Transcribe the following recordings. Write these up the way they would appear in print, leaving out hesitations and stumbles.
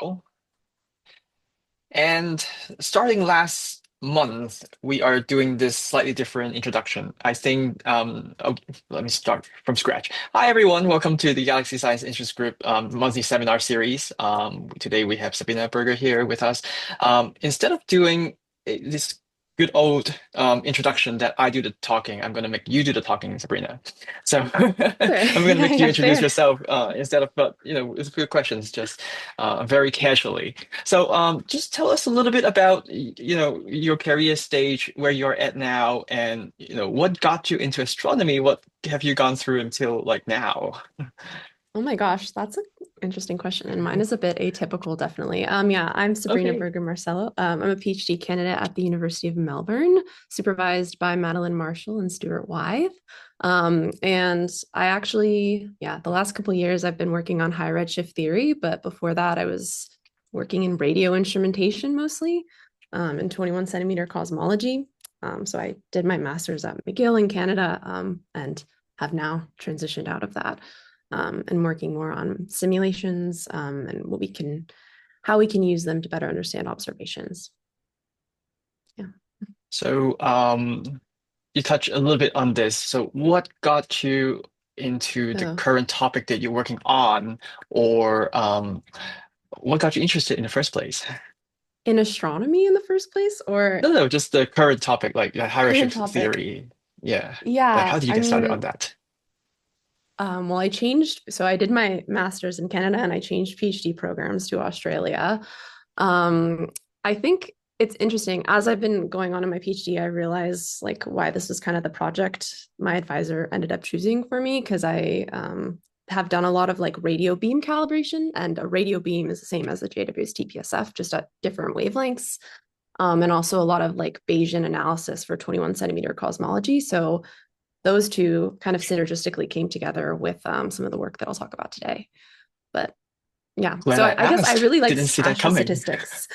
now. And starting last month, we are doing this slightly different introduction. I think, let me start from scratch. Hi, everyone. Welcome to the Galaxy Science Interest Group monthly seminar series. Today we have Sabrina Berger here with us. Instead of doing this good old introduction that I do the talking, I'm going to make you do the talking, Sabrina. So I'm Sure. going to Yeah, make you yeah, introduce fair. yourself instead of, but with good questions, just very casually. So, just tell us a little bit about, your career stage, where you're at now, and, what got you into astronomy? What have you gone through until like now? Oh my gosh, that's an interesting question. And mine is a bit atypical, definitely. Yeah, I'm Sabrina Okay. Berger Marcello. I'm a PhD candidate at the University of Melbourne, supervised by Madeline Marshall and Stuart Wythe. And I actually, yeah, the last couple of years I've been working on high redshift theory, but before that I was working in radio instrumentation mostly, in 21 centimeter cosmology. So I did my master's at McGill in Canada, and have now transitioned out of that, and working more on simulations, and how we can use them to better understand observations. Yeah. So, you touched a little bit on this. So, what got you into the So current topic that you're working on, or what got you interested in the first place? in astronomy in the first place, or No, no, just the current topic, like high current redshift topic? theory. Yeah. Like, Yeah, how did you I get started mean, on that? well, I changed. So I did my master's in Canada and I changed PhD programs to Australia. I think it's interesting. As I've been going on in my PhD, I realized like why this was kind of the project my advisor ended up choosing for me, because I have done a lot of like radio beam calibration, and a radio beam is the same as the JWST PSF, just at different wavelengths. And also a lot of like Bayesian analysis for 21 centimeter cosmology. So those two kind of synergistically came together with some of the work that I'll talk about today. But yeah, Glad so I I guess I asked. really like Didn't see that coming. astrostatistics.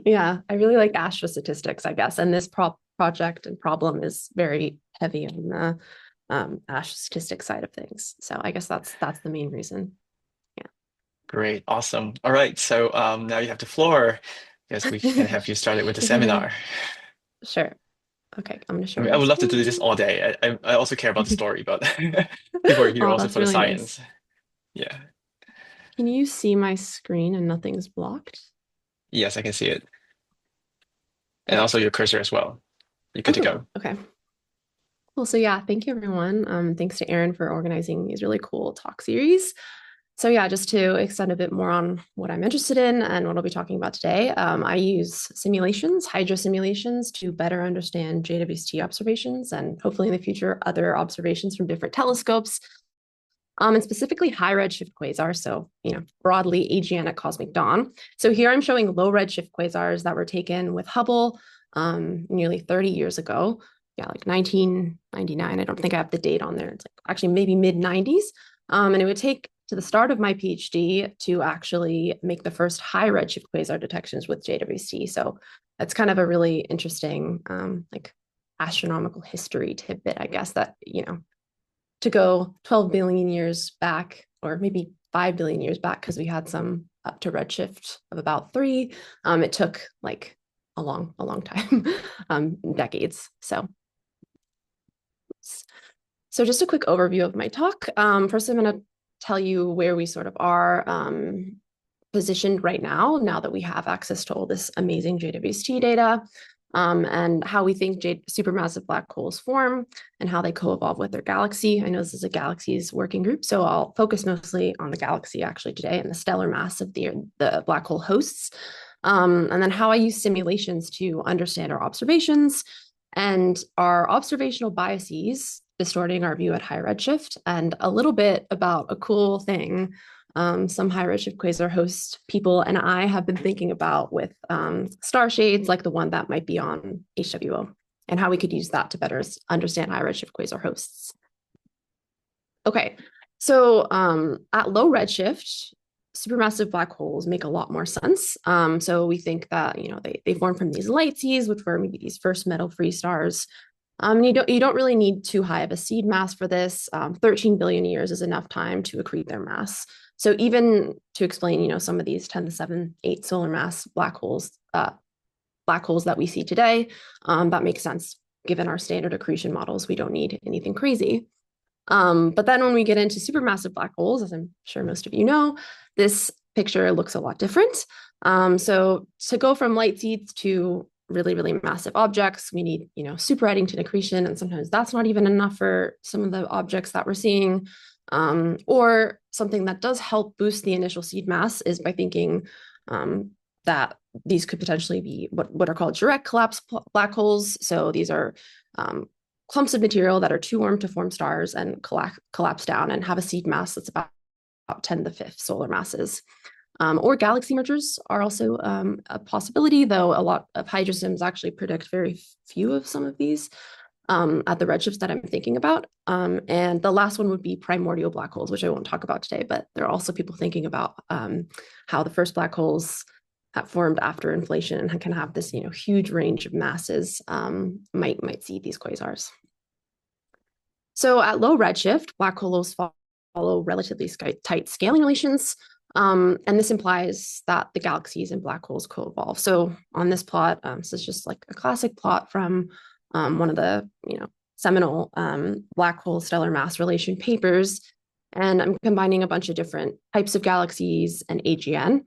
Yeah, I really like astrostatistics, I guess. And this project and problem is very heavy on the astrostatistics side of things. So I guess that's the main reason. Great, awesome. All right, so now you have the floor. Guess we can Yeah. have you started with the Yeah, seminar. sure. Okay, I'm going to I share mean, I my would love to do this screen. all day. I also care about the story, but people are here Oh, also that's for the really nice. science. Yeah. Can you see my screen and nothing's blocked? Yes, I can see it. And Okay. also your cursor as well. You're good to Oh, go. okay. Well, so yeah, thank you everyone. Thanks to Aaron for organizing these really cool talk series. So yeah, just to extend a bit more on what I'm interested in and what I'll be talking about today, I use simulations, hydro simulations, to better understand JWST observations and hopefully in the future other observations from different telescopes, and specifically high redshift quasars. So broadly AGN at cosmic dawn. So here I'm showing low redshift quasars that were taken with Hubble nearly 30 years ago. Yeah, like 1999. I don't think I have the date on there. It's like actually maybe mid 90s. And it would take to the start of my PhD to actually make the first high redshift quasar detections with JWST. So that's kind of a really interesting like astronomical history tidbit, I guess, that to go 12 billion years back, or maybe 5 billion years back, because we had some up to redshift of about 3. It took like a long time, decades. So just a quick overview of my talk. First, I'm going to tell you where we sort of are positioned right now that we have access to all this amazing JWST data, and how we think supermassive black holes form and how they co-evolve with their galaxy. I know this is a galaxies working group, so I'll focus mostly on the galaxy actually today and the stellar mass of the black hole hosts, and then how I use simulations to understand our observations and our observational biases distorting our view at high redshift, and a little bit about a cool thing some high redshift quasar host people and I have been thinking about with starshades like the one that might be on HWO, and how we could use that to better understand high redshift quasar hosts. Okay, so at low redshift, supermassive black holes make a lot more sense. So we think that they form from these light seas, which were maybe these first metal-free stars. You don't really need too high of a seed mass for this. 13 billion years is enough time to accrete their mass. So even to explain, some of these 10 to the 7, 8 solar mass black holes that we see today, that makes sense given our standard accretion models. We don't need anything crazy. But then when we get into supermassive black holes, as I'm sure most of you know, this picture looks a lot different. So to go from light seeds to really, really massive objects, we need, super Eddington accretion, and sometimes that's not even enough for some of the objects that we're seeing. Or something that does help boost the initial seed mass is by thinking that these could potentially be what are called direct collapse black holes. So these are clumps of material that are too warm to form stars and collapse down and have a seed mass that's about 10 to the 5th solar masses. Or galaxy mergers are also a possibility, though a lot of hydrosims actually predict very few of some of these at the redshifts that I'm thinking about. And the last one would be primordial black holes, which I won't talk about today, but there are also people thinking about how the first black holes that formed after inflation and can have this, huge range of masses might see these quasars. So at low redshift, black holes follow relatively tight scaling relations. And this implies that the galaxies and black holes co-evolve. So on this plot, this is just like a classic plot from one of the, seminal black hole stellar mass relation papers. And I'm combining a bunch of different types of galaxies and AGN.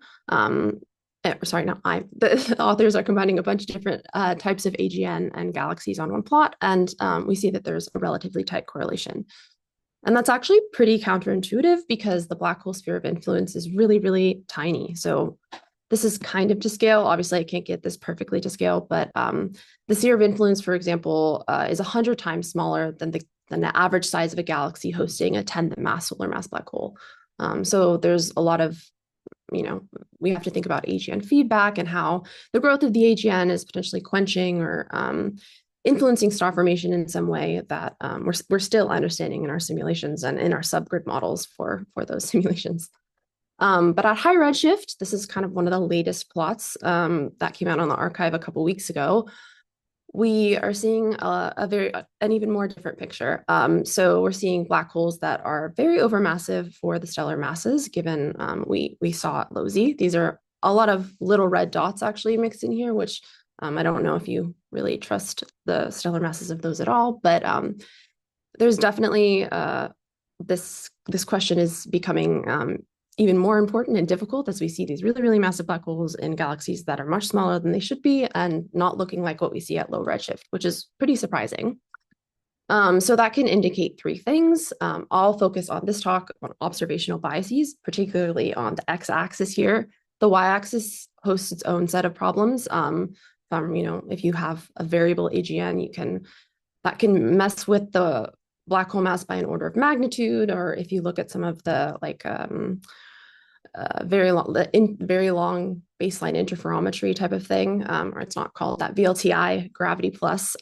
Sorry, not I. The authors are combining a bunch of different types of AGN and galaxies on one plot, and we see that there's a relatively tight correlation. And that's actually pretty counterintuitive because the black hole sphere of influence is really, really tiny. So this is kind of to scale. Obviously, I can't get this perfectly to scale, but the sphere of influence, for example, is 100 times smaller than the average size of a galaxy hosting a 10 to the mass solar mass black hole. So there's a lot of we have to think about AGN feedback and how the growth of the AGN is potentially quenching or influencing star formation in some way that we're still understanding in our simulations and in our subgrid models for those simulations. But at high redshift, this is kind of one of the latest plots that came out on the archive a couple weeks ago. We are seeing an even more different picture. So we're seeing black holes that are very overmassive for the stellar masses, given we saw at low Z. These are a lot of little red dots actually mixed in here, which I don't know if you really trust the stellar masses of those at all, but there's definitely this question is becoming even more important and difficult as we see these really, really massive black holes in galaxies that are much smaller than they should be and not looking like what we see at low redshift, which is pretty surprising. So that can indicate 3 things. I'll focus on this talk on observational biases, particularly on the x-axis here. The y-axis hosts its own set of problems. If you have a variable AGN, that can mess with the black hole mass by an order of magnitude, or if you look at some of the very long baseline interferometry type of thing, or it's not called that, VLTI, gravity plus,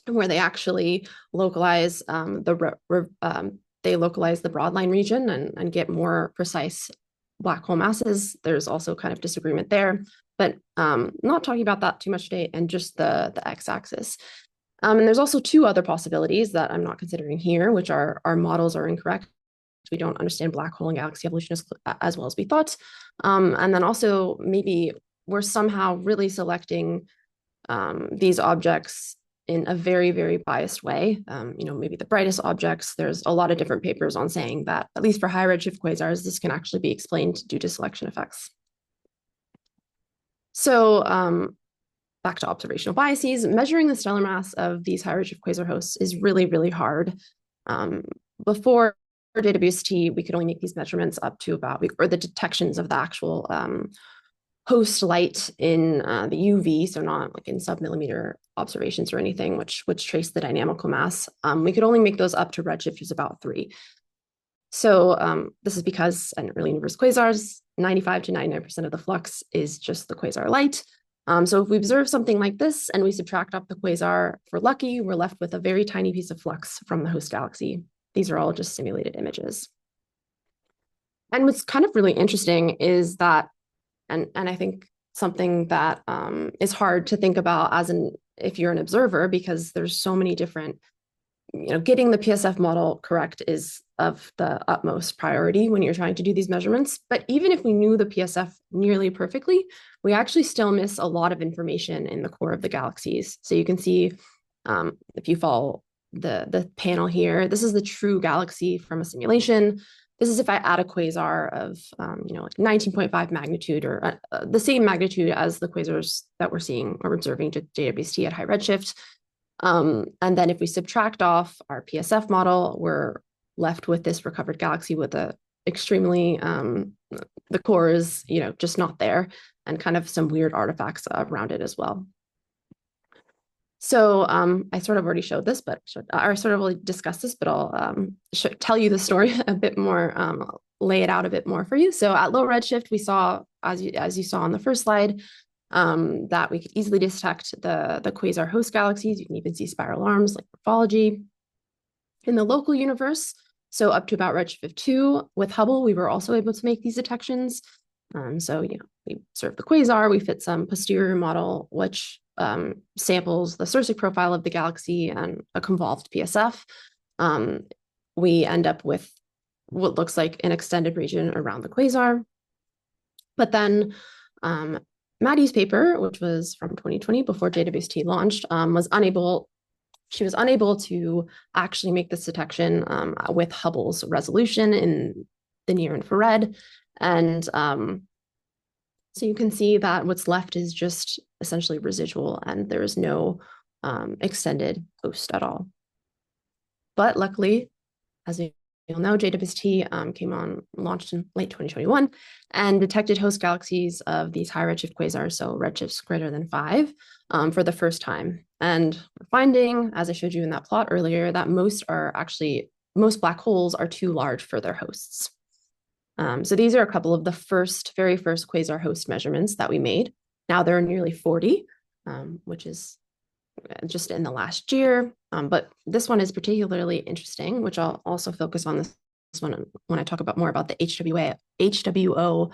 where they actually localize they localize the broadline region and get more precise black hole masses. There's also kind of disagreement there, but not talking about that too much today, and just the x-axis. And there's also 2 other possibilities that I'm not considering here, which are our models are incorrect. We don't understand black hole and galaxy evolution as well as we thought. And then also maybe we're somehow really selecting these objects in a very, very biased way. Maybe the brightest objects, there's a lot of different papers on saying that, at least for high redshift quasars, this can actually be explained due to selection effects. So back to observational biases, measuring the stellar mass of these high redshift quasar hosts is really, really hard. Before JWST, we could only make these measurements up to or the detections of the actual host light in the UV, so not like in submillimeter observations or anything, which trace the dynamical mass. We could only make those up to redshift, which is about 3. So this is because in early universe quasars, 95 to 99% of the flux is just the quasar light. So if we observe something like this and we subtract up the quasar, if we're lucky, we're left with a very tiny piece of flux from the host galaxy. These are all just simulated images. And what's kind of really interesting is that, and I think something that is hard to think about if you're an observer, because there's so many different getting the PSF model correct is of the utmost priority when you're trying to do these measurements. But even if we knew the PSF nearly perfectly, we actually still miss a lot of information in the core of the galaxies. So you can see if you follow the panel here, this is the true galaxy from a simulation. This is if I add a quasar of, like 19.5 magnitude, or the same magnitude as the quasars that we're seeing or observing to JWST at high redshift. And then if we subtract off our PSF model, we're left with this recovered galaxy with a extremely, the core is, just not there, and kind of some weird artifacts around it as well. So I sort of already showed this, but I sort of already discussed this, but I'll tell you the story a bit more, lay it out a bit more for you. So at low redshift, we saw, as you saw on the first slide, that we could easily detect the quasar host galaxies. You can even see spiral arms like morphology. In the local universe, so up to about redshift 2, with Hubble, we were also able to make these detections. So, we observe the quasar, we fit some posterior model, which samples the surface profile of the galaxy and a convolved PSF. We end up with what looks like an extended region around the quasar. But then Maddie's paper, which was from 2020 before JWST launched, she was unable to actually make this detection with Hubble's resolution in the near infrared. And so you can see that what's left is just essentially residual, and there is no extended host at all. But luckily, as you'll know, JWST launched in late 2021 and detected host galaxies of these high redshift quasars, so redshifts greater than 5, for the first time. And we're finding, as I showed you in that plot earlier, that most black holes are too large for their hosts. So these are a couple of the very first quasar host measurements that we made. Now there are nearly 40, which is just in the last year. But this one is particularly interesting, which I'll also focus on this one when I talk about more about the HWO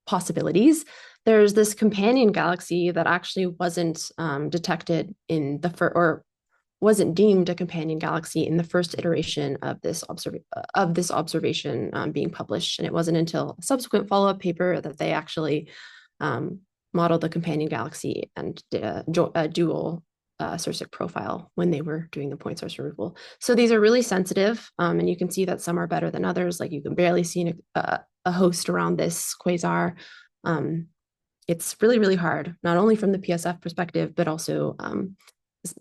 possibilities. There's this companion galaxy that actually wasn't detected in or wasn't deemed a companion galaxy in the first iteration of this observation being published. And it wasn't until a subsequent follow-up paper that they actually modeled the companion galaxy and did a dual surface profile when they were doing the point source removal. So these are really sensitive, and you can see that some are better than others. Like you can barely see a host around this quasar. It's really, really hard, not only from the PSF perspective, but also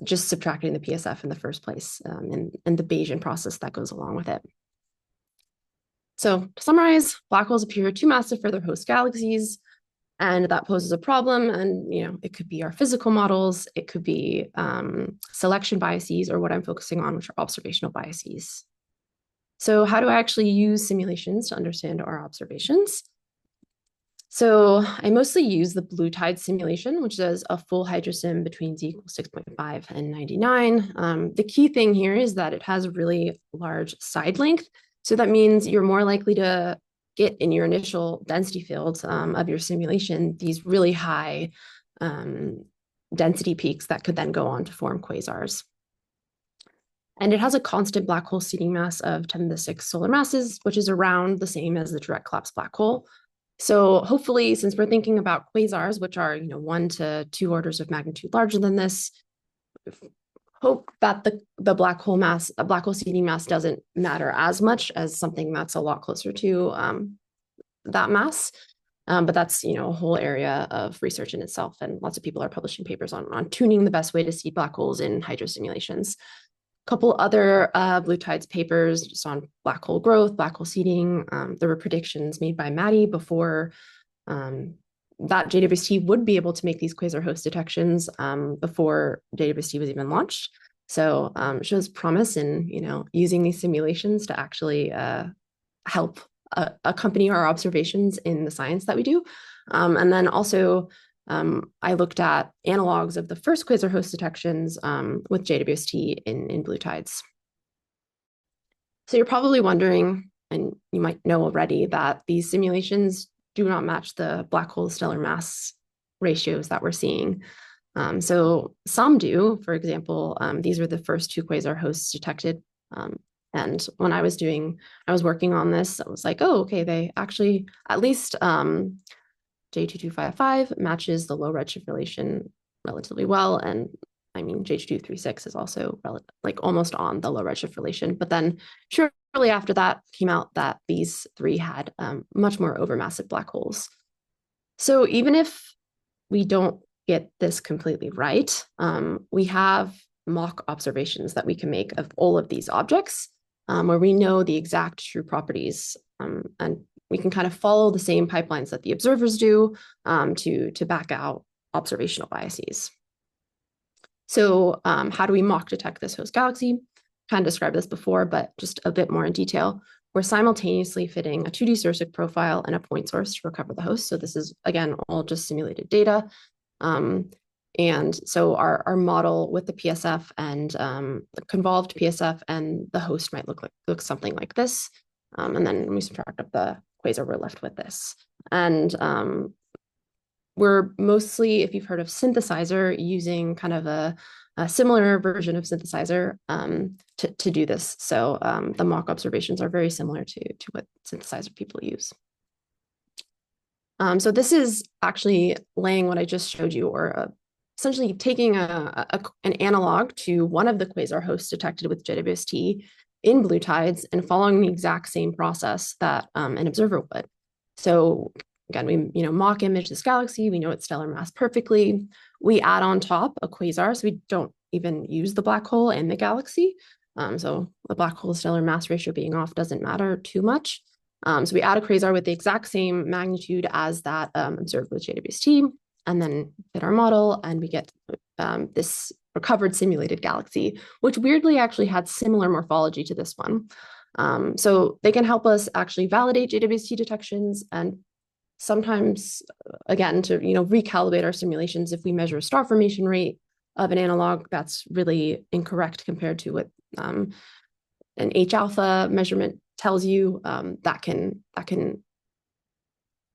just subtracting the PSF in the first place, and the Bayesian process that goes along with it. So to summarize, black holes appear too massive for their host galaxies, and that poses a problem. And it could be our physical models, it could be selection biases, or what I'm focusing on, which are observational biases. So how do I actually use simulations to understand our observations? So I mostly use the blue tide simulation, which does a full hydrosim between z equals 6.5 and 99. The key thing here is that it has a really large side length. So that means you're more likely to get in your initial density fields of your simulation these really high density peaks that could then go on to form quasars. And it has a constant black hole seeding mass of 10 to the 6 solar masses, which is around the same as the direct collapse black hole. So hopefully, since we're thinking about quasars, which are 1 to 2 orders of magnitude larger than this, hope that the black hole seeding mass doesn't matter as much as something that's a lot closer to that mass. But that's a whole area of research in itself, and lots of people are publishing papers on tuning the best way to seed black holes in hydro simulations. Couple other blue tides papers just on black hole growth, black hole seeding. There were predictions made by Maddie before that JWST would be able to make these quasar host detections before JWST was even launched. So shows promise in using these simulations to actually help accompany our observations in the science that we do. And then also I looked at analogs of the first quasar host detections with JWST in blue tides. So you're probably wondering, and you might know already, that these simulations do not match the black hole stellar mass ratios that we're seeing. So some do. For example, these were the first two quasar hosts detected. And when I was working on this, I was like, oh, okay, they actually, at least J2255 matches the low redshift relation relatively well. And I mean, J2236 is also like almost on the low redshift relation. But then shortly after that came out that these three had much more overmassive black holes. So even if we don't get this completely right, we have mock observations that we can make of all of these objects where we know the exact true properties, and we can kind of follow the same pipelines that the observers do to back out observational biases. So how do we mock detect this host galaxy? Kind of described this before, but just a bit more in detail. We're simultaneously fitting a 2D Sursic profile and a point source to recover the host. So this is, again, all just simulated data. And so our model with the PSF and the convolved PSF and the host might look something like this. And then when we subtract up the quasar, we're left with this. And we're mostly, if you've heard of synthesizer, using kind of a similar version of synthesizer to do this. So the mock observations are very similar to what synthesizer people use. So this is actually laying what I just showed you, or essentially taking an analog to one of the quasar hosts detected with JWST in blue tides and following the exact same process that an observer would. So again, we mock image this galaxy, we know its stellar mass perfectly. We add on top a quasar, so we don't even use the black hole in the galaxy. So the black hole stellar mass ratio being off doesn't matter too much. So we add a quasar with the exact same magnitude as that observed with JWST, and then fit our model, and we get this recovered simulated galaxy, which weirdly actually had similar morphology to this one. So they can help us actually validate JWST detections, and sometimes, again, to recalibrate our simulations if we measure a star formation rate of an analog that's really incorrect compared to what an H alpha measurement tells you, that can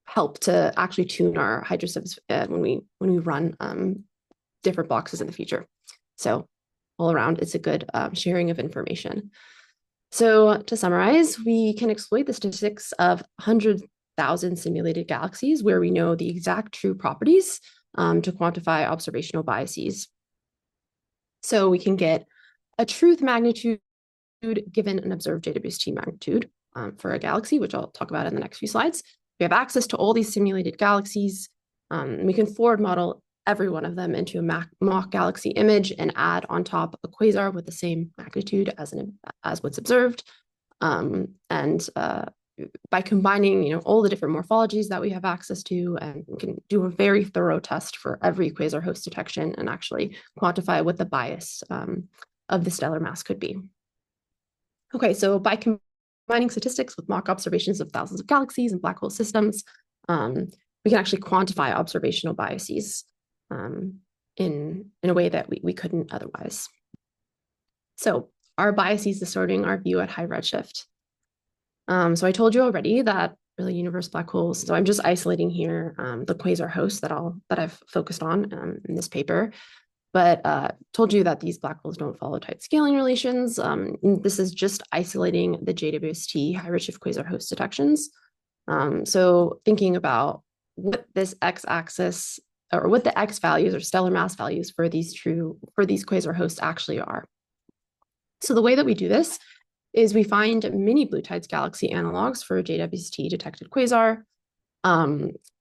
help to actually tune our hydrosubs when we run different boxes in the future. So all around, it's a good sharing of information. So to summarize, we can exploit the statistics of 100,000 simulated galaxies where we know the exact true properties to quantify observational biases. So we can get a truth magnitude given an observed JWST magnitude for a galaxy, which I'll talk about in the next few slides. We have access to all these simulated galaxies. We can forward model every one of them into a mock galaxy image and add on top a quasar with the same magnitude as what's observed. By combining, all the different morphologies that we have access to, and we can do a very thorough test for every quasar host detection and actually quantify what the bias of the stellar mass could be. Okay, so by combining statistics with mock observations of thousands of galaxies and black hole systems, we can actually quantify observational biases in a way that we couldn't otherwise. So our biases distorting our view at high redshift. So I told you already that really universe black holes. So I'm just isolating here the quasar hosts that I've focused on in this paper. But told you that these black holes don't follow tight scaling relations. This is just isolating the JWST high redshift quasar host detections. So thinking about what this x-axis, or what the x values or stellar mass values for these quasar hosts actually are. So the way that we do this is we find mini blue tides galaxy analogs for a JWST detected quasar.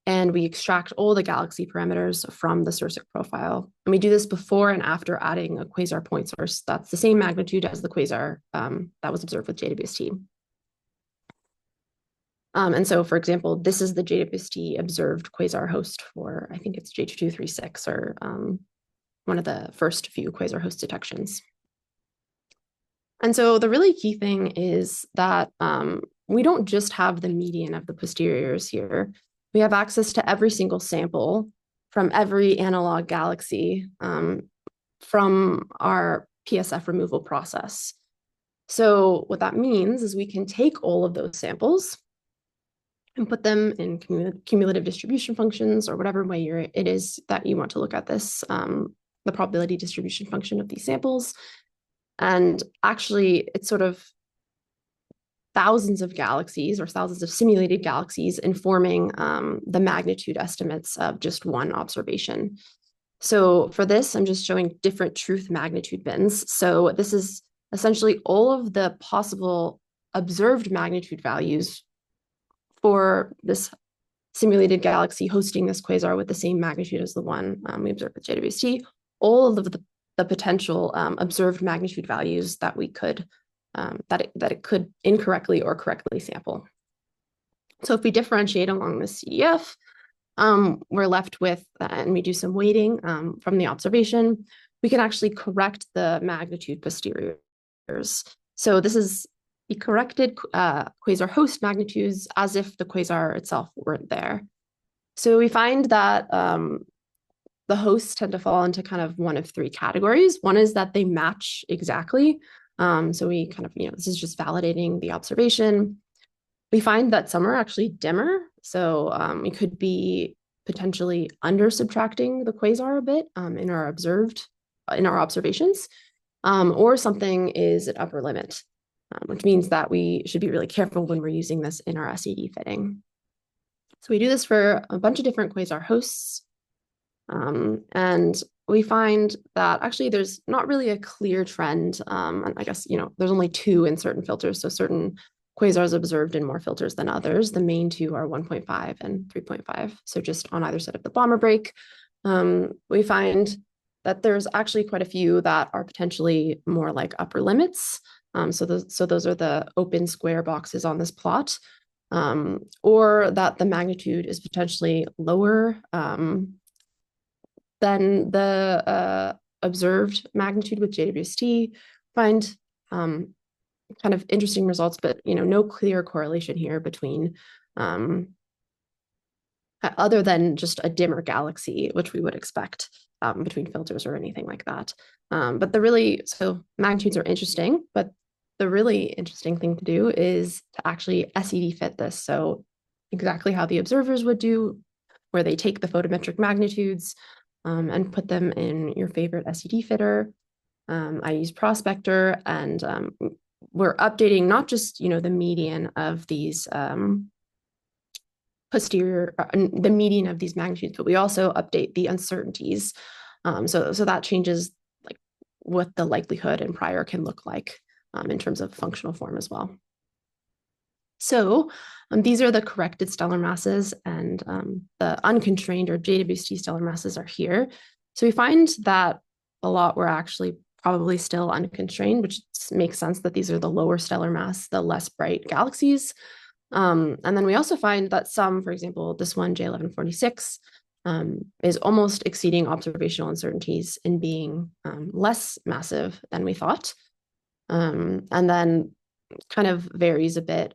And we extract all the galaxy parameters from the Sursic profile. And we do this before and after adding a quasar point source that's the same magnitude as the quasar that was observed with JWST. And so, for example, this is the JWST observed quasar host for, I think it's J2236, or one of the first few quasar host detections. And so the really key thing is that we don't just have the median of the posteriors here. We have access to every single sample from every analog galaxy from our PSF removal process. So what that means is we can take all of those samples and put them in cumulative distribution functions or whatever way it is that you want to look at this, the probability distribution function of these samples. And actually, it's sort of thousands of galaxies or thousands of simulated galaxies informing the magnitude estimates of just one observation. So for this, I'm just showing different truth magnitude bins. So this is essentially all of the possible observed magnitude values for this simulated galaxy hosting this quasar with the same magnitude as the one we observed with JWST, all of the potential observed magnitude values that we could, that it could incorrectly or correctly sample. So if we differentiate along the CDF, we're left with, and we do some weighting from the observation, we can actually correct the magnitude posteriors. So this is the corrected quasar host magnitudes as if the quasar itself weren't there. So we find that the hosts tend to fall into kind of one of three categories. One is that they match exactly. So we kind of, this is just validating the observation. We find that some are actually dimmer. So we could be potentially under subtracting the quasar a bit in our observations, or something is at upper limit, which means that we should be really careful when we're using this in our SED fitting. So we do this for a bunch of different quasar hosts. And we find that actually there's not really a clear trend. And I guess, there's only two in certain filters. So certain quasars observed in more filters than others. The main two are 1.5 and 3.5. So just on either side of the bomber break. We find that there's actually quite a few that are potentially more like upper limits. So those are the open square boxes on this plot. Or that the magnitude is potentially lower than the observed magnitude with JWST. Find kind of interesting results, but no clear correlation here between other than just a dimmer galaxy, which we would expect between filters or anything like that. But so magnitudes are interesting, but the really interesting thing to do is to actually SED fit this. So exactly how the observers would do, where they take the photometric magnitudes and put them in your favorite SED fitter. I use Prospector, and we're updating not just the median of these the median of these magnitudes, but we also update the uncertainties. So that changes like what the likelihood and prior can look like in terms of functional form as well. So these are the corrected stellar masses, and the unconstrained or JWST stellar masses are here. So we find that a lot were actually probably still unconstrained, which makes sense that these are the lower stellar mass, the less bright galaxies. And then we also find that some, for example, this one, J1146, is almost exceeding observational uncertainties in being less massive than we thought. And then kind of varies a bit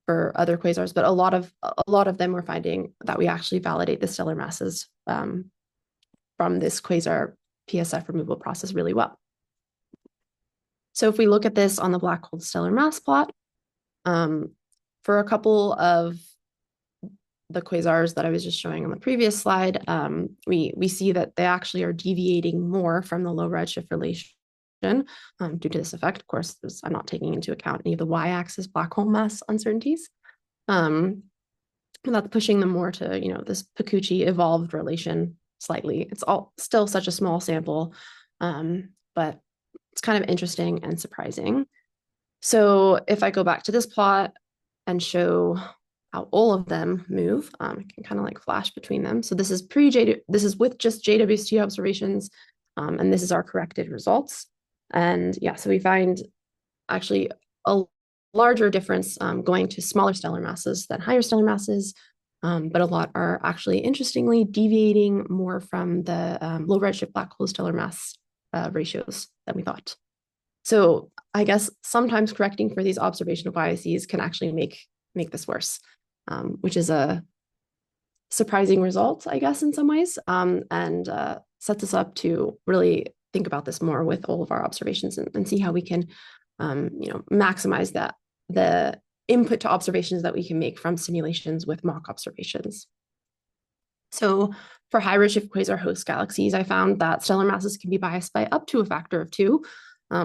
for other quasars, but a lot of them we're finding that we actually validate the stellar masses from this quasar PSF removal process really well. So if we look at this on the black hole stellar mass plot, for a couple of the quasars that I was just showing on the previous slide, we see that they actually are deviating more from the low redshift relation due to this effect. Of course, I'm not taking into account any of the y-axis black hole mass uncertainties. That's pushing them more to, this Piccucci evolved relation slightly. It's all still such a small sample, but it's kind of interesting and surprising. So if I go back to this plot and show how all of them move, I can kind of like flash between them. So this is this is with just JWST observations, and this is our corrected results. And yeah, so we find actually a larger difference going to smaller stellar masses than higher stellar masses, but a lot are actually interestingly deviating more from the low redshift black hole stellar mass ratios than we thought. So I guess sometimes correcting for these observational biases can actually make this worse, which is a surprising result, I guess, in some ways, and sets us up to really think about this more with all of our observations and see how we can, maximize the input to observations that we can make from simulations with mock observations. So for high redshift quasar host galaxies, I found that stellar masses can be biased by up to a factor of 2.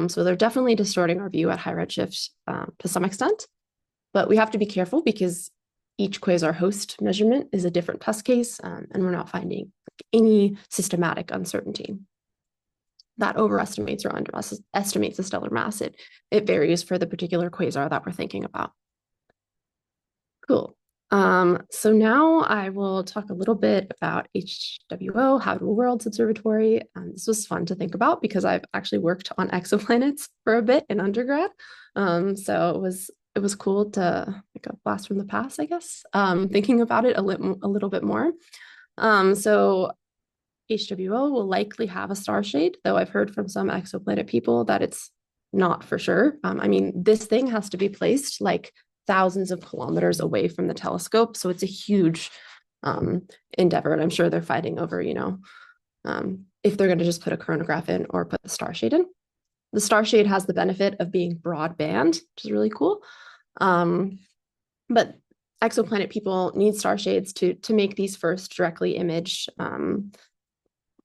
So they're definitely distorting our view at high redshift to some extent. But we have to be careful because each quasar host measurement is a different test case, and we're not finding any systematic uncertainty that overestimates or underestimates the stellar mass. It varies for the particular quasar that we're thinking about. Cool. So now I will talk a little bit about HWO, Habitable Worlds Observatory. This was fun to think about because I've actually worked on exoplanets for a bit in undergrad. So it was cool to like a blast from the past, I guess, thinking about it a little bit more. So HWO will likely have a starshade, though I've heard from some exoplanet people that it's not for sure. I mean, this thing has to be placed like thousands of kilometers away from the telescope. So it's a huge endeavor. And I'm sure they're fighting over, if they're going to just put a coronagraph in or put the starshade in. The starshade has the benefit of being broadband, which is really cool. But exoplanet people need starshades to make these first directly imaged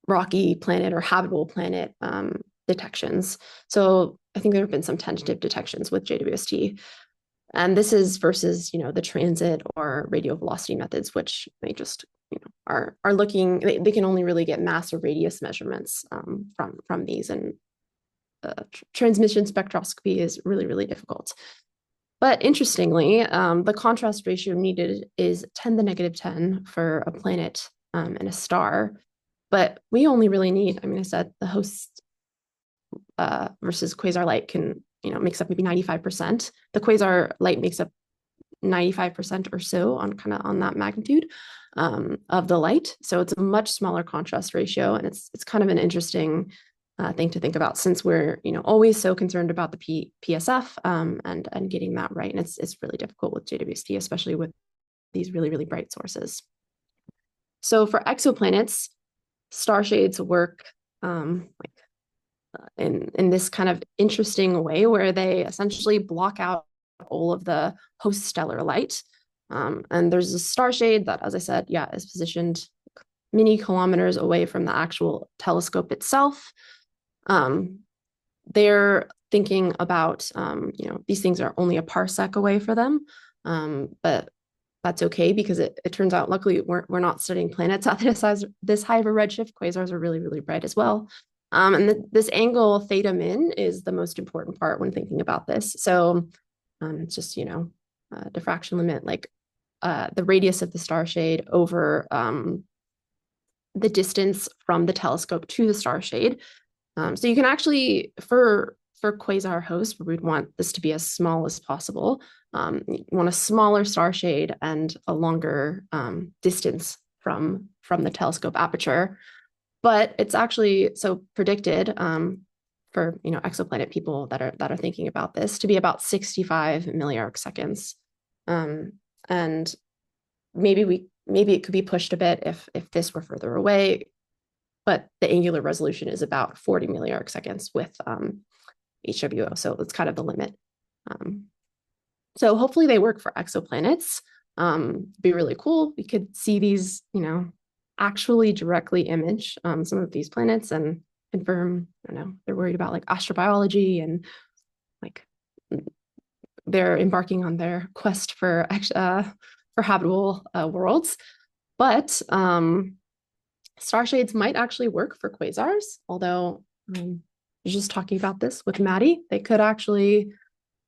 rocky planet or habitable planet detections. So I think there have been some tentative detections with JWST. And this is versus, the transit or radial velocity methods, which they just, are looking, they can only really get mass or radius measurements from these. And transmission spectroscopy is really, really difficult. But interestingly, the contrast ratio needed is 10 to the negative 10 for a planet and a star. But we only really need, I said the host versus quasar light can, makes up maybe 95%. The quasar light makes up 95% or so on that magnitude of the light. So it's a much smaller contrast ratio. And it's kind of an interesting thing to think about since we're, always so concerned about the PSF and getting that right. And it's really difficult with JWST, especially with these really, really bright sources. So for exoplanets, starshades work in this kind of interesting way where they essentially block out all of the host stellar light. And there's a starshade that, as I said, is positioned many kilometers away from the actual telescope itself. They're thinking about, these things are only a parsec away for them, but that's okay because it turns out, luckily, we're not studying planets at this high of a redshift. Quasars are really, really bright as well. And this angle theta min is the most important part when thinking about this. So it's just, diffraction limit, like the radius of the starshade over the distance from the telescope to the starshade. So you can actually, for quasar hosts, we'd want this to be as small as possible. You want a smaller starshade and a longer distance from the telescope aperture. But it's actually so predicted for exoplanet people that are thinking about this to be about 65 milliarc seconds, and maybe it could be pushed a bit if this were further away. But the angular resolution is about 40 milliarc seconds with HWO. So it's kind of the limit. So hopefully they work for exoplanets. Be really cool. We could see these, actually directly image some of these planets and confirm, they're worried about like astrobiology and like they're embarking on their quest for habitable worlds. But starshades might actually work for quasars, although I was just talking about this with Maddie. They could actually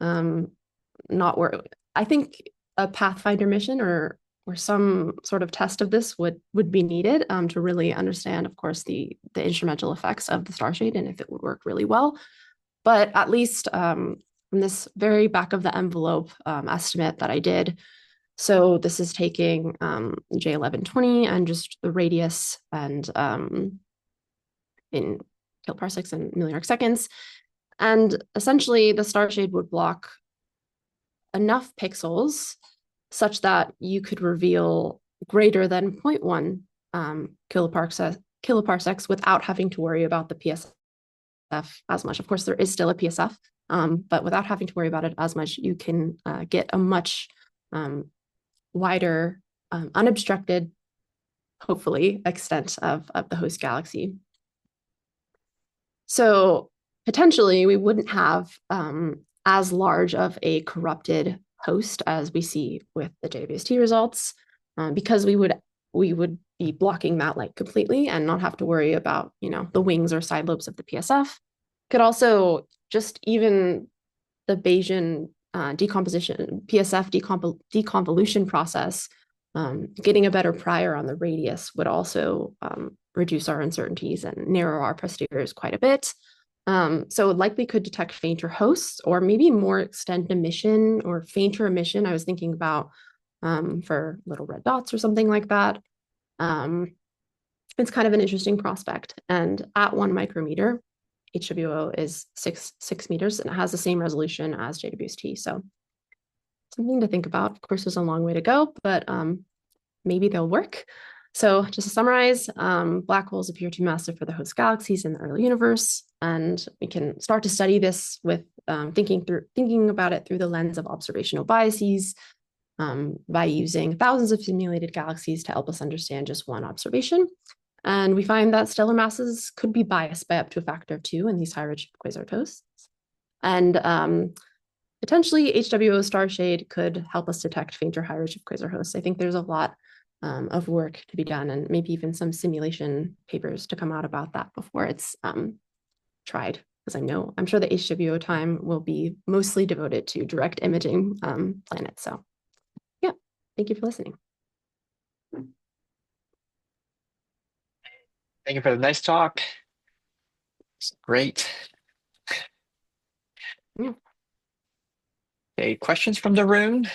not work. I think a Pathfinder mission or some sort of test of this would be needed to really understand, of course, the instrumental effects of the starshade and if it would work really well. But at least from this very back of the envelope estimate that I did, so this is taking J1120 and just the radius and in kiloparsecs and milliarc seconds. And essentially the starshade would block enough pixels such that you could reveal greater than 0.1 kiloparsecs without having to worry about the PSF as much. Of course, there is still a PSF But without having to worry about it as much, you can get a much wider, unobstructed, hopefully, extent of the host galaxy. So potentially, we wouldn't have as large of a corrupted host as we see with the JWST results, because we would be blocking that light completely and not have to worry about the wings or side lobes of the PSF. Could also just even the Bayesian decomposition, PSF deconvolution process, getting a better prior on the radius would also reduce our uncertainties and narrow our posteriors quite a bit. So likely could detect fainter hosts or maybe more extend emission or fainter emission. I was thinking about for little red dots or something like that. It's kind of an interesting prospect. And at 1 micrometer, HWO is six meters, and it has the same resolution as JWST. So something to think about. Of course, there's a long way to go, but maybe they'll work. So just to summarize, black holes appear too massive for the host galaxies in the early universe, and we can start to study this with thinking about it through the lens of observational biases, by using thousands of simulated galaxies to help us understand just one observation. And we find that stellar masses could be biased by up to a factor of 2 in these high-redshift quasar hosts. And potentially HWO starshade could help us detect fainter high-redshift quasar hosts. I think there's a lot of work to be done, and maybe even some simulation papers to come out about that before it's tried. Because I'm sure the HWO time will be mostly devoted to direct imaging planets. So yeah, thank you for listening. Thank you for the nice talk. It's great. Yeah. Okay, questions from the room?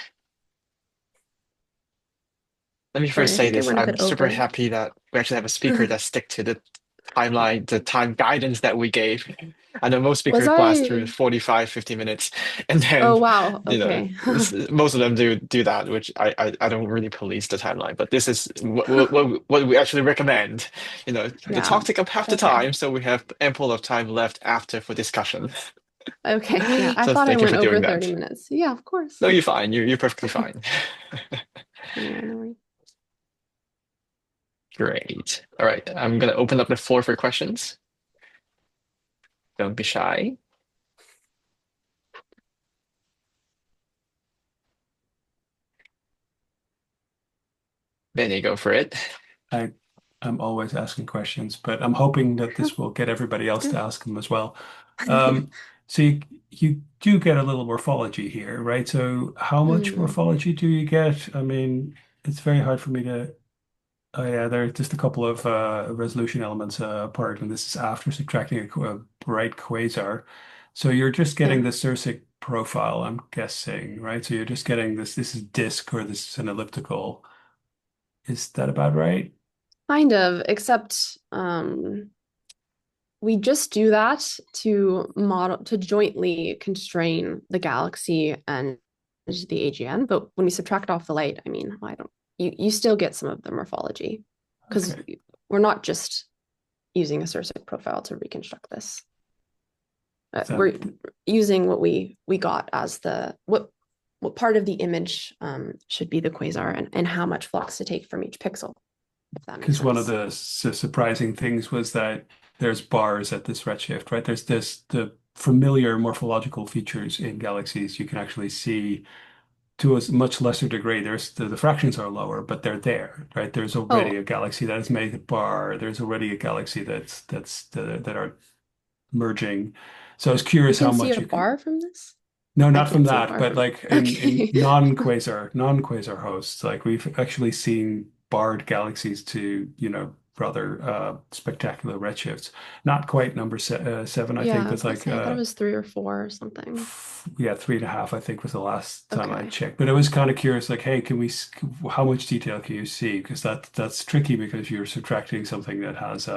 Let me Sorry, first I say think I this. went a I'm bit super over. happy that we actually have a speaker that stick to the timeline, the time guidance that we gave. I know most Was speakers blast through I? 45, 50 minutes, and Oh, then, wow. Okay. most of them do that, which I don't really police the timeline, but this is what we actually recommend. The Yeah. talk take up half the Okay. time, so we have ample of time left after for discussion. Okay. Yeah. I So thought I thank you went for over doing 30 that. minutes. Yeah, of course. No, you're fine. You're perfectly fine. Yeah, no worries. Great. All right. I'm going to open up the floor for questions. Don't be shy. Then you go for it. I I'm always asking questions, but I'm hoping that this will get everybody else to ask them as well. Um, so you do get a little morphology here, right? So how much Hmm. morphology do you get? I mean, it's very hard for me to. Oh yeah, there are just a couple of resolution elements apart, and this is after subtracting a bright quasar. So you're just getting Yeah, the Circic profile, I'm guessing, right? So you're just getting this. This is disk or this is an elliptical. Is that about right? kind of, except we just do that to jointly constrain the galaxy and the AGN. But when we subtract off the light, I mean, I don't you still get some of the morphology because Okay. we're not just using a Circic profile to reconstruct this. We're That using what we got as what part of the image should be the quasar and how much flux to take from each pixel, if that makes because one of sense. the surprising things was that there's bars at this redshift, right? There's the familiar morphological features in galaxies you can actually see to a much lesser degree. There's the fractions are lower, but they're there, right? There's already Oh, a galaxy that has made a bar. There's already a galaxy that are merging. So I was you curious how can see much a you can. bar from this? No, I not from can't see a that, bar but from. like in Okay. non-quasar hosts, like we've actually seen barred galaxies to, rather spectacular redshifts. Not quite number 7, I Yeah, think, I was but gonna like say I thought it was 3 or 4 or something. yeah, 3.5, I think was the last time I Okay. checked. But I was kind of curious, like, hey, how much detail can you see? Because that's tricky because you're subtracting something that has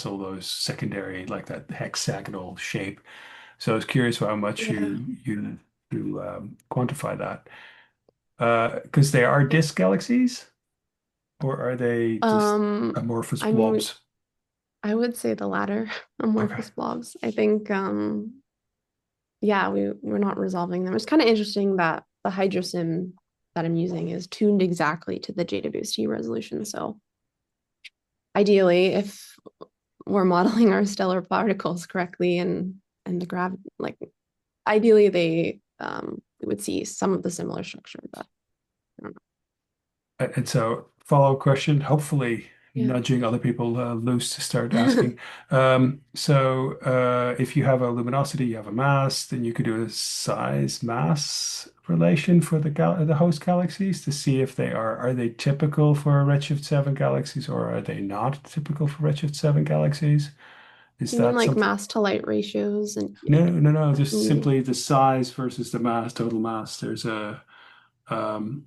all those secondary, like that hexagonal shape. So I was curious how much Yeah. you quantify that. Because they are disk galaxies, or are they just Um, amorphous I mean, blobs? I would say the latter, Okay. amorphous blobs. I think yeah, we're not resolving them. It's kind of interesting that the hydrosim that I'm using is tuned exactly to the JWST resolution. So ideally, if we're modeling our stellar particles correctly and the grav like ideally they we would see some of the similar structure, but I don't know. And so, follow-up question, hopefully Yeah. nudging other people loose to start asking. If you have a luminosity, you have a mass, then you could do a size-mass relation for the host galaxies to see if are they typical for Redshift 7 galaxies or are they not typical for Redshift 7 galaxies? Is You mean that like something? mass to light ratios and No, no, no, just luminous? simply the size versus the mass, total mass. There's a um,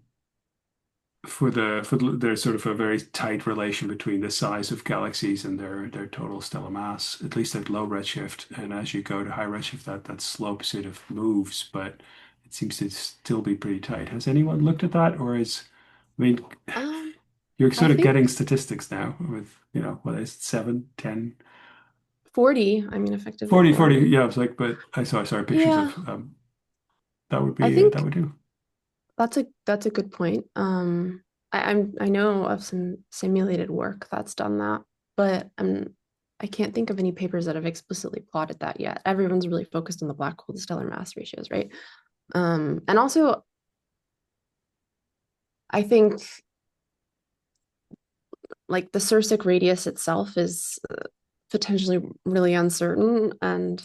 there's sort of a very tight relation between the size of galaxies and their total stellar mass, at least at low redshift. And as you go to high redshift, that slope sort of moves, but it seems to still be pretty tight. Has anyone looked at that, or I mean, Um, you're I sort of getting think statistics now with, what is it, 7, 10, 40, I mean effectively 40, 40. 40. Yeah, I was like, but I saw pictures Yeah, of that would I be that think would do. that's a good point. I know of some simulated work that's done that, but I can't think of any papers that have explicitly plotted that yet. Everyone's really focused on the black hole to stellar mass ratios, right? And also I think like the Sirsic radius itself is potentially really uncertain and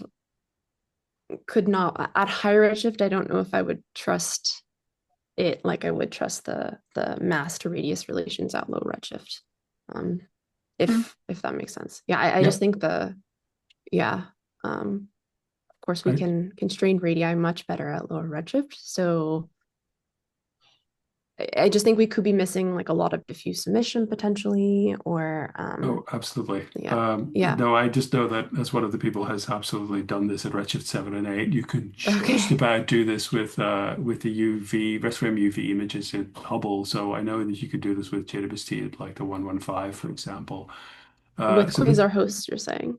could not at high redshift. I don't know if I would trust it like I would trust the mass to radius relations at low redshift. Um, if that makes sense. Yeah, I just Yep. think yeah. Of course we I, can constrain radii much better at lower redshift. So I just think we could be missing like a lot of diffuse emission potentially, or Oh, absolutely. yeah. No, I just know that as one of the people has absolutely done this at Redshift 7 and 8. You can just Okay. about do this with the UV, rest frame UV images in Hubble. So I know that you could do this with JWST at like the 115, for example. With So the quasar hosts, you're saying,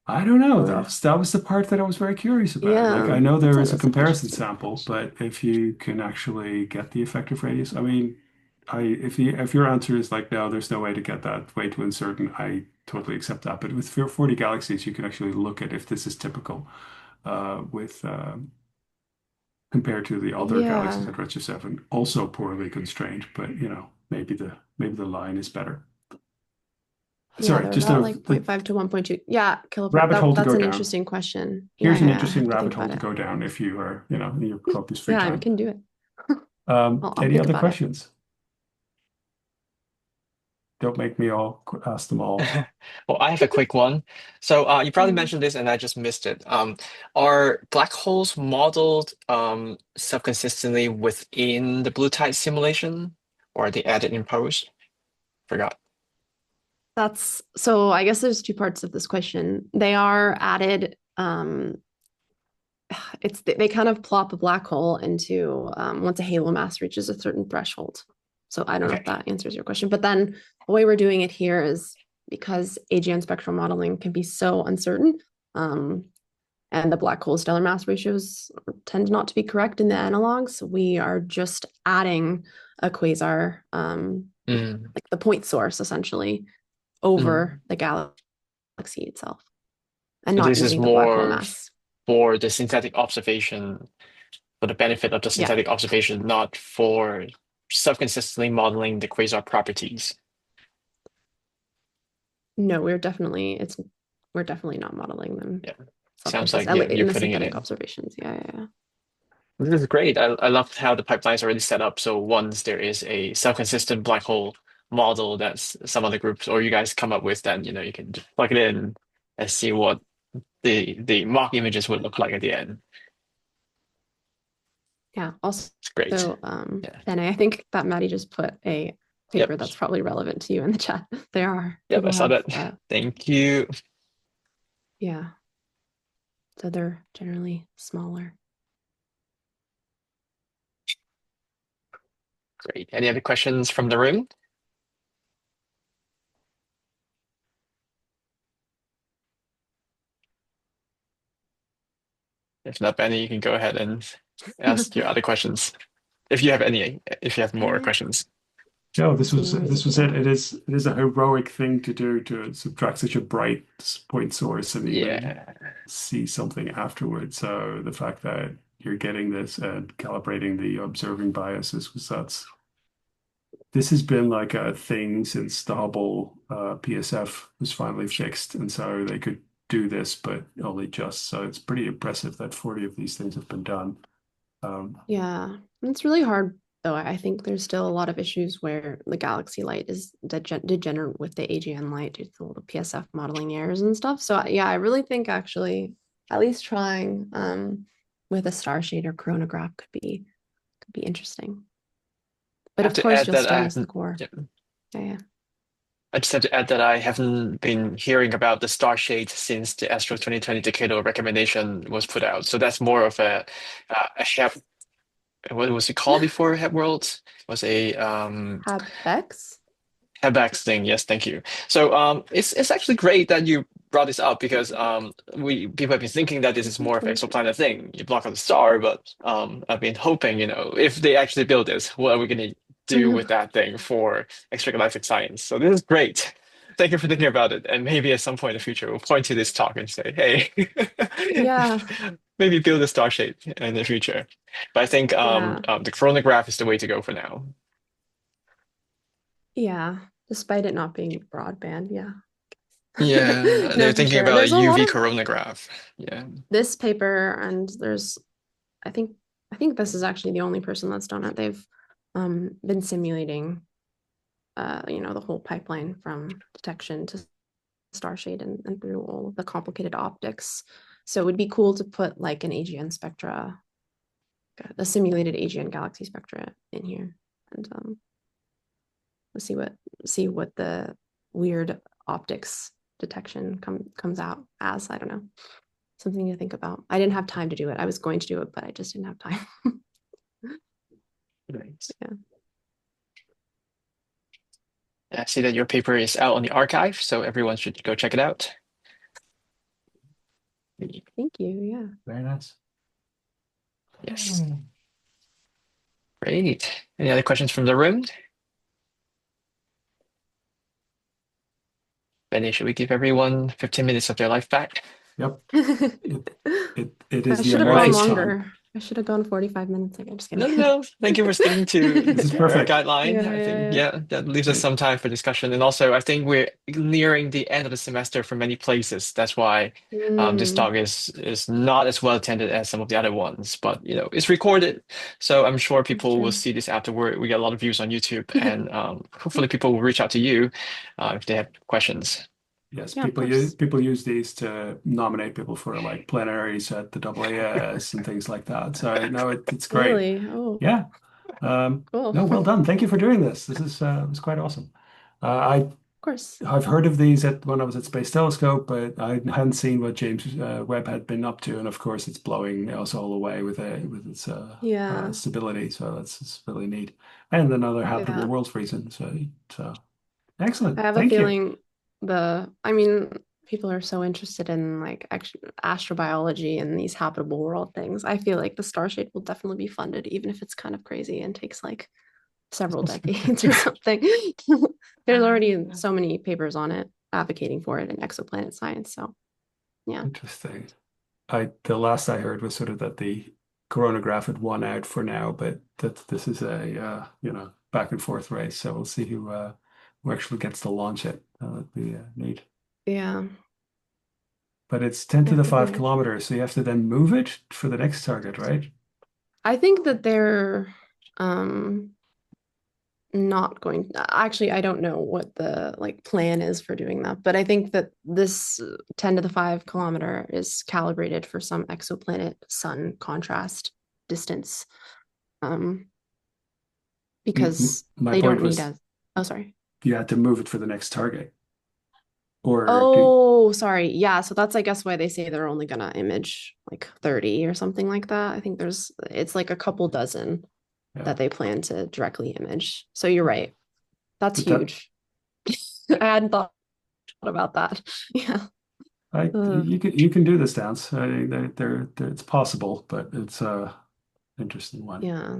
I don't know. or That was the part that I was very curious about. Like yeah, I know there is a that's comparison interesting. sample, but if you can actually get the effective radius, I mean, if your answer is like no, there's no way to get that, way too uncertain, I totally accept that. But with 40 galaxies, you can actually look at if this is typical with compared to the other galaxies Yeah. at Redshift 7, also poorly constrained, but maybe the line is better. Yeah, Sorry, they're just about like zero point 0.5 to 1.2. Yeah, kiloparsec. rabbit hole to That's go an down. interesting question. Here's an I interesting have to rabbit think hole about to it. go down if you are, in your focused free Yeah, I time. can do it. I'll Any think other about it. questions? Don't make me all ask them all. Well, I have a quick one. So you probably Mm. mentioned this and I just missed it. Are black holes modeled self-consistently within the blue tide simulation, or are they added in post? Forgot. That's so I guess there's two parts of this question. They are added, it's they kind of plop a black hole into once a halo mass reaches a certain threshold. So I don't know if Okay. that answers your question. But then the way we're doing it here is because AGN spectral modeling can be so uncertain, and the black hole stellar mass ratios tend not to be correct in the analogs. We are just adding a quasar, Mm, like the point source essentially, mm. over the galaxy itself and So not this is using the black hole more mass. for the synthetic observation, for the benefit of the Yeah, synthetic observation, not for self-consistently modeling the quasar properties. no, we're definitely not modeling them Yeah. Sounds like self-consistent you're in the putting it synthetic in. observations. Yeah. This is great. I love how the pipeline's already set up. So once there is a self-consistent black hole model that's some other groups or you guys come up with, then you can just plug it in and see what the mock images would look like at the end. Yeah. Also, It's great. Yeah. Ben, I think that Maddie just put a Yep. paper that's probably relevant to you in the chat. There are Yep. I people saw have, that. Thank you. yeah. So they're generally smaller. Great. Any other questions from the room? If not, Benny, you can go ahead and ask your other questions. If you have any, if you have more Yeah. questions. No, Seeing this was it. It is a heroic thing to do to subtract such a bright point source and even Yeah. see something afterwards. So the fact that you're getting this and calibrating the observing biases was this has been like a thing since the Hubble PSF was finally fixed, and so they could do this, but only just. So it's pretty impressive that 40 of these things have been done. Yeah, it's really hard though. I think there's still a lot of issues where the galaxy light is degenerate with the AGN light due to all the PSF modeling errors and stuff. So yeah, I really think actually at least trying with a star shade or coronagraph could be interesting. I But have of to course, add you'll that still I miss the haven't. core. Yeah. Yeah, yeah. I just have to add that I haven't been hearing about the starshade since the Astro 2020 decadal recommendation was put out. So that's more of a what was it called before Heb World? It was a Habex? Hebex thing. Yes, thank you. So it's actually great that you brought this up because we people have been thinking that this is more of an 2020. exoplanet thing. You block out the star, but I've been hoping, if they actually build this, what are we going to do with that thing for extragalactic science? So this is great. Thank you for thinking about it. And maybe at some point in the future, we'll point to this talk and say, hey, Yeah, maybe build a star shape in the future. But I think yeah, the chronograph is the way to go for now. yeah. Despite it not being broadband, yeah. Yeah, they're No, for thinking sure. about a There's a lot UV of coronagraph. Yeah. this paper, and there's I think I think this is actually the only person that's done it. They've been simulating the whole pipeline from detection to starshade and through all of the complicated optics. So it would be cool to put like an AGN spectra, a simulated AGN galaxy spectra in here, and let's see what the weird optics detection comes out as. I don't know. Something to think about. I didn't have time to do it. I was going to do it, but I just didn't have time. Right. Yeah. I see that your paper is out on the archive, so everyone should go check it out. Thank you. Yeah. Very nice. Yes. Great. Any other questions from the room? Benny, should we give everyone 15 minutes of their life back? Yep. It I is the should have gone immortal's Right. time. longer. I should have gone 45 minutes. I'm just No, kidding. no. Thank you for sticking to This is our perfect. guideline. Yeah, I think, yeah, yeah, that leaves us some time for discussion. And also, I think we're nearing the end of the semester for many places. That's why yeah. this talk is not as well attended as some of the other ones. But it's recorded, so I'm sure That's people will true. see this afterward. We get a lot of views on YouTube, and hopefully, people will reach out to you if they have questions. Yes, Yeah, of course. people use these to nominate people for like plenaries at the AAS and things like that. So no, it's great. Really? Oh, Yeah. cool. No, well Of done. Thank you for doing this. This is was quite awesome. Uh, course. I've heard of these when I was at Space Telescope, but I hadn't seen what James Webb had been up to, and of course, it's blowing us all away with its Yeah. stability. So that's really neat, and another habitable Yeah. world reason. So excellent. I have a Thank you. feeling I mean, people are so interested in like astrobiology and these habitable world things. I feel like the Starshade will definitely be funded, even if it's kind of crazy and takes like several decades or something. There's already so many papers on it advocating for it in exoplanet science. So yeah. Interesting. The last I heard was sort of that the coronagraph had won out for now, but that this is a back and forth race. So we'll see who actually gets to launch it. That'd be neat. Yeah. But it's 10 to Yeah, the could be 5 interesting. kilometers, so you have to then move it for the next target, right? I think that they're um not going actually I don't know what the like plan is for doing that, but I think that this 10 to the 5 kilometer is calibrated for some exoplanet sun contrast distance um because My they point don't need was as oh sorry you had to move it for the next target. Or do oh sorry yeah, so that's I guess why they say they're only gonna image like 30 or something like that. I think it's like a couple dozen yeah. that they plan to directly image, so you're right, that's But that huge. I hadn't thought about that. Yeah. You can do this dance. It's possible, but it's a interesting one. Yeah.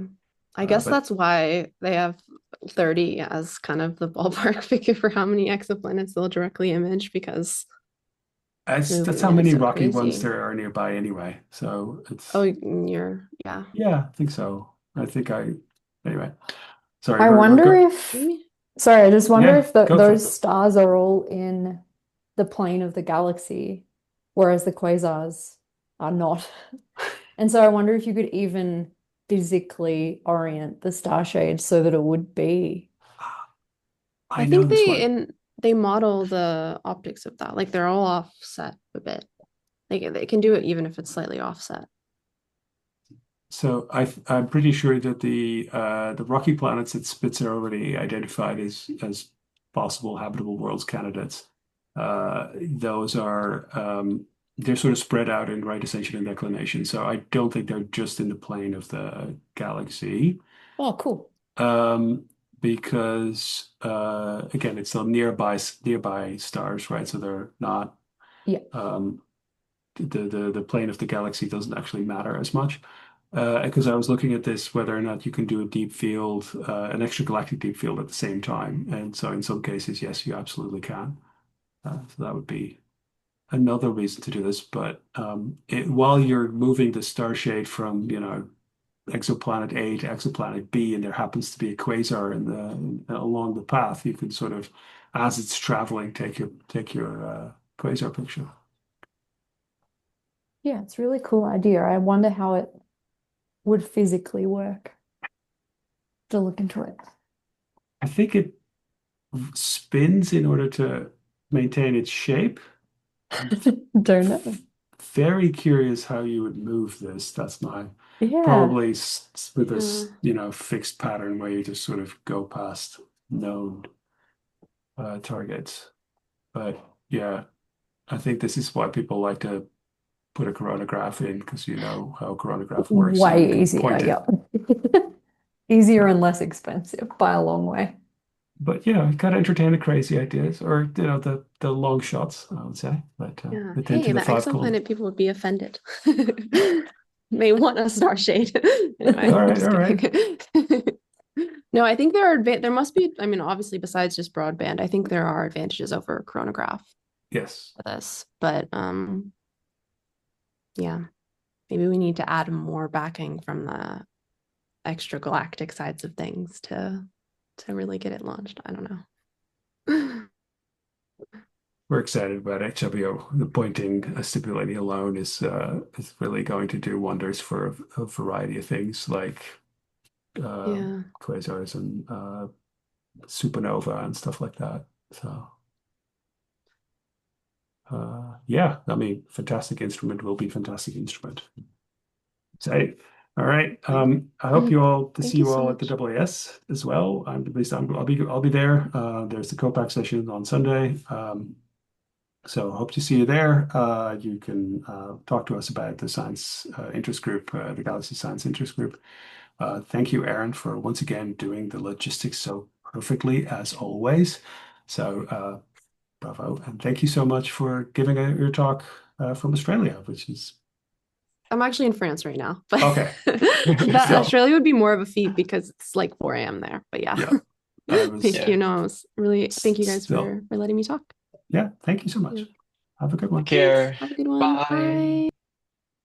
I guess But that's why they have 30 as kind of the ballpark figure for how many exoplanets they'll directly image, because that's how moving is many so rocky ones crazy. there are nearby anyway. So Oh, it's yeah. yeah, I think so. Anyway. Sorry, I we're wonder go if, Maybe. sorry, I just wonder yeah, if go for it. those stars are all in the plane of the galaxy, whereas the quasars are not. And so I wonder if you could even physically orient the star shade so that it would be. I I know think this one. they model the optics of that. Like they're all offset a bit. Like they can do it even if it's slightly offset. So I'm pretty sure that the rocky planets that Spitzer already identified as possible habitable worlds candidates, those are they're sort of spread out in right ascension and declination. So I don't think they're just in the plane of the galaxy. Oh, cool. Um, because again, it's still nearby stars, right? So they're not Yeah. the plane of the galaxy doesn't actually matter as much. Because I was looking at this, whether or not you can do a deep field, an extragalactic deep field at the same time. And so in some cases, yes, you absolutely can. So that would be another reason to do this. But while you're moving the star shade from, exoplanet A to exoplanet B, and there happens to be a quasar along the path, you can sort of, as it's traveling, take your quasar picture. Yeah, it's a really cool idea. I wonder how it would physically work. To look into it. I think it spins in order to maintain its shape. Don't know. Very curious how you would move this. That's my Yeah. probably with Yeah. this, fixed pattern where you just sort of go past known targets. But yeah, I think this is why people like to put a coronagraph in, because you know how a coronagraph works, so you Way can easier. point it. Yeah. Easier and less expensive by a long way. But yeah, gotta entertain the crazy ideas, or the long shots, I would say. But Yeah. the 10 Hey, to the the 5 cool. exoplanet people would be offended. May want a star shade. Anyway, All right, just all right. kidding. No, I think there must be, I mean, obviously besides just broadband, I think there are advantages over chronograph Yes. for this. But yeah, maybe we need to add more backing from the extragalactic sides of things to really get it launched. I don't know. We're excited about HWO. The pointing stability alone is really going to do wonders for a variety of things like uh, Yeah. quasars and supernova and stuff like that. So yeah, I mean, fantastic instrument will be fantastic instrument. So, all right. I hope you all to see Thank you you so all at the much. WS as well. At least I'll be there. There's the COPAC session on Sunday. So hope to see you there. You can talk to us about the science interest group, the Galaxy Science Interest Group. Thank you, Aaron, for once again doing the logistics so perfectly as always. So bravo. And thank you so much for giving your talk from Australia, which is I'm actually in France right now, but okay. that So Australia would be more of a feat because it's like 4 a.m. there. But yeah, yeah, I thank was you. Yeah. No, it was really thank you guys still, for letting me talk. yeah, thank you so Yeah. much. Have a good Take one. Thanks. care. Have a good one. Bye. Bye.